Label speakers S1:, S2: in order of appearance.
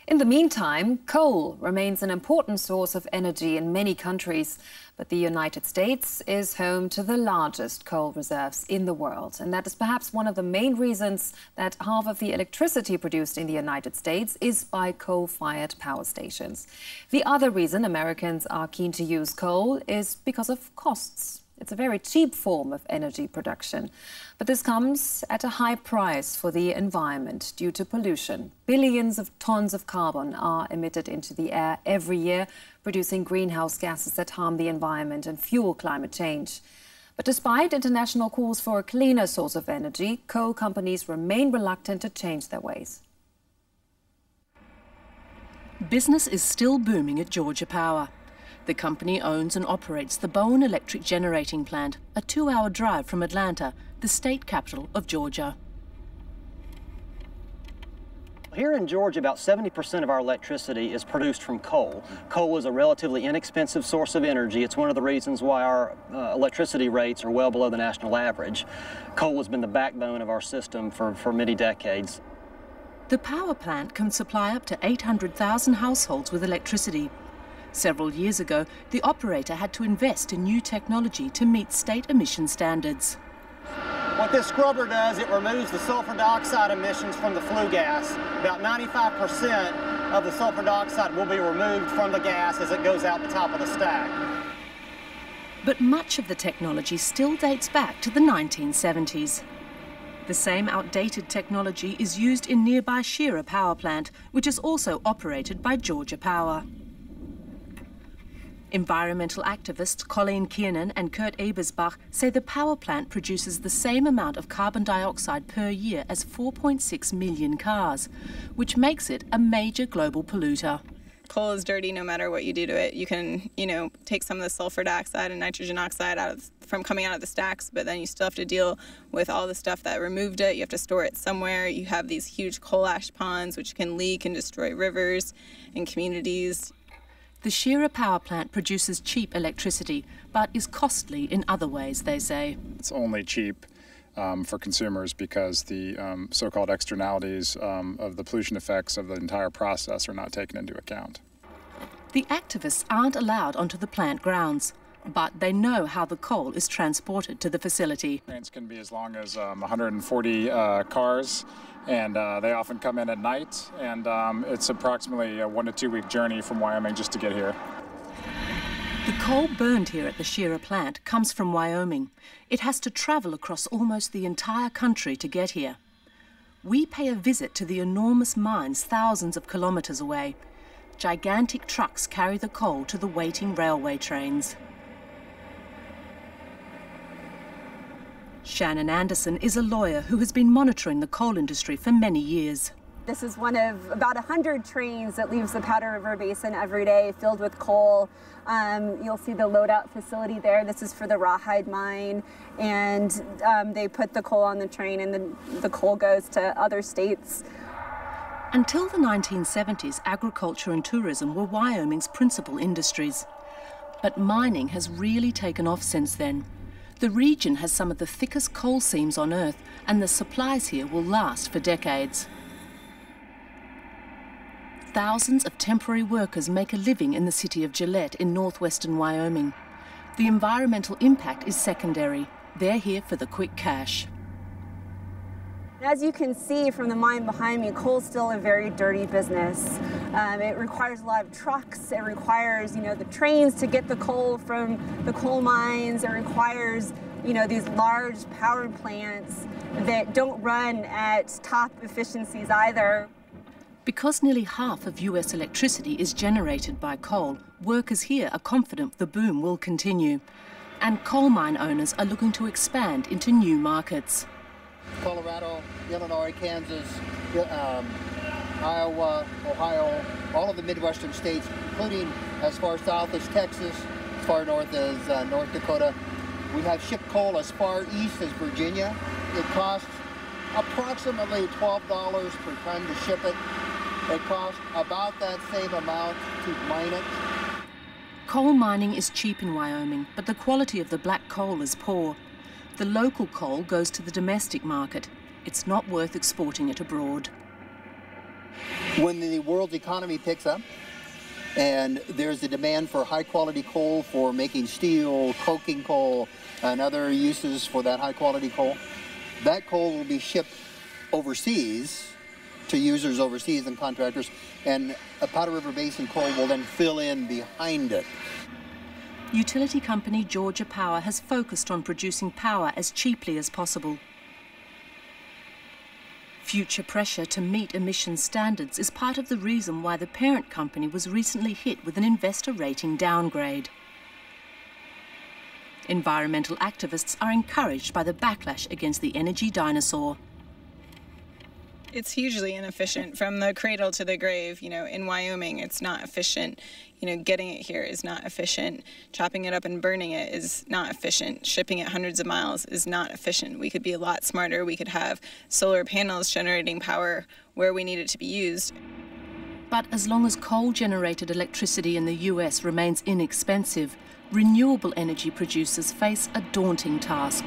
S1: In the meantime, coal remains an important source of energy in many countries, but the United States is home to the largest coal reserves in the world. And that is perhaps one of the main reasons that half of the electricity produced in the United States is by coal-fired power stations. The other reason Americans are keen to use coal is because of costs. It's a very cheap form of energy production. But this comes at a high price for the environment due to pollution. Billions of tons of carbon are emitted into the air every year, producing greenhouse gases that harm the environment and fuel climate change. But despite international calls for a cleaner source of energy, coal companies remain reluctant to change their ways.
S2: Business is still booming at Georgia Power. The company owns and operates the Bowen Electric Generating Plant, a 2-hour drive from Atlanta, the state capital of Georgia.
S3: Here in Georgia, about 70% of our electricity is produced from coal. Coal is a relatively inexpensive source of energy. It's one of the reasons why our electricity rates are well below the national average. Coal has been the backbone of our system for many decades.
S2: The power plant can supply up to 800,000 households with electricity. Several years ago, the operator had to invest in new technology to meet state emission standards.
S3: What this scrubber does, it removes the sulfur dioxide emissions from the flue gas. About 95% of the sulfur dioxide will be removed from the gas as it goes out the top of the stack.
S2: But much of the technology still dates back to the 1970s. The same outdated technology is used in nearby Shearer Power Plant, which is also operated by Georgia Power. Environmental activists Colleen Kiernan and Kurt Ebersbach say the power plant produces the same amount of carbon dioxide per year as 4.6 million cars, which makes it a major global polluter.
S4: Coal is dirty no matter what you do to it. You can, take some of the sulfur dioxide and nitrogen oxide from coming out of the stacks, but then you still have to deal with all the stuff that removed it. You have to store it somewhere. You have these huge coal ash ponds, which can leak and destroy rivers and communities.
S2: The Shearer Power Plant produces cheap electricity, but is costly in other ways, they say.
S5: It's only cheap for consumers because the so-called externalities of the pollution effects of the entire process are not taken into account.
S2: The activists aren't allowed onto the plant grounds, but they know how the coal is transported to the facility.
S5: Trains can be as long as 140 cars, and they often come in at night, and it's approximately a 1 to 2 week journey from Wyoming just to get here.
S2: The coal burned here at the Shearer plant comes from Wyoming. It has to travel across almost the entire country to get here. We pay a visit to the enormous mines thousands of kilometers away. Gigantic trucks carry the coal to the waiting railway trains. Shannon Anderson is a lawyer who has been monitoring the coal industry for many years.
S6: This is one of about 100 trains that leaves the Powder River Basin every day filled with coal. You'll see the loadout facility there. This is for the Rawhide mine, and they put the coal on the train and then the coal goes to other states.
S2: Until the 1970s, agriculture and tourism were Wyoming's principal industries. But mining has really taken off since then. The region has some of the thickest coal seams on Earth, and the supplies here will last for decades. Thousands of temporary workers make a living in the city of Gillette in northwestern Wyoming. The environmental impact is secondary. They're here for the quick cash.
S6: As you can see from the mine behind me, coal's still a very dirty business. It requires a lot of trucks. It requires, the trains to get the coal from the coal mines. It requires, these large power plants that don't run at top efficiencies either.
S2: Because nearly half of US electricity is generated by coal, workers here are confident the boom will continue. And coal mine owners are looking to expand into new markets.
S7: Colorado, Illinois, Kansas, Iowa, Ohio, all of the Midwestern states, including as far south as Texas, as far north as North Dakota. We have shipped coal as far east as Virginia. It costs approximately $12 per ton to ship it. It costs about that same amount to mine it.
S2: Coal mining is cheap in Wyoming, but the quality of the black coal is poor. The local coal goes to the domestic market. It's not worth exporting it abroad.
S7: When the world's economy picks up and there's a demand for high-quality coal for making steel, coking coal, and other uses for that high-quality coal, that coal will be shipped overseas to users overseas and contractors, and a Powder River Basin coal will then fill in behind it.
S2: Utility company Georgia Power has focused on producing power as cheaply as possible. Future pressure to meet emissions standards is part of the reason why the parent company was recently hit with an investor rating downgrade. Environmental activists are encouraged by the backlash against the energy dinosaur.
S4: It's hugely inefficient from the cradle to the grave. You know, in Wyoming, it's not efficient. You know, getting it here is not efficient. Chopping it up and burning it is not efficient. Shipping it hundreds of miles is not efficient. We could be a lot smarter. We could have solar panels generating power where we need it to be used.
S2: But as long as coal-generated electricity in the US remains inexpensive, renewable energy producers face a daunting task.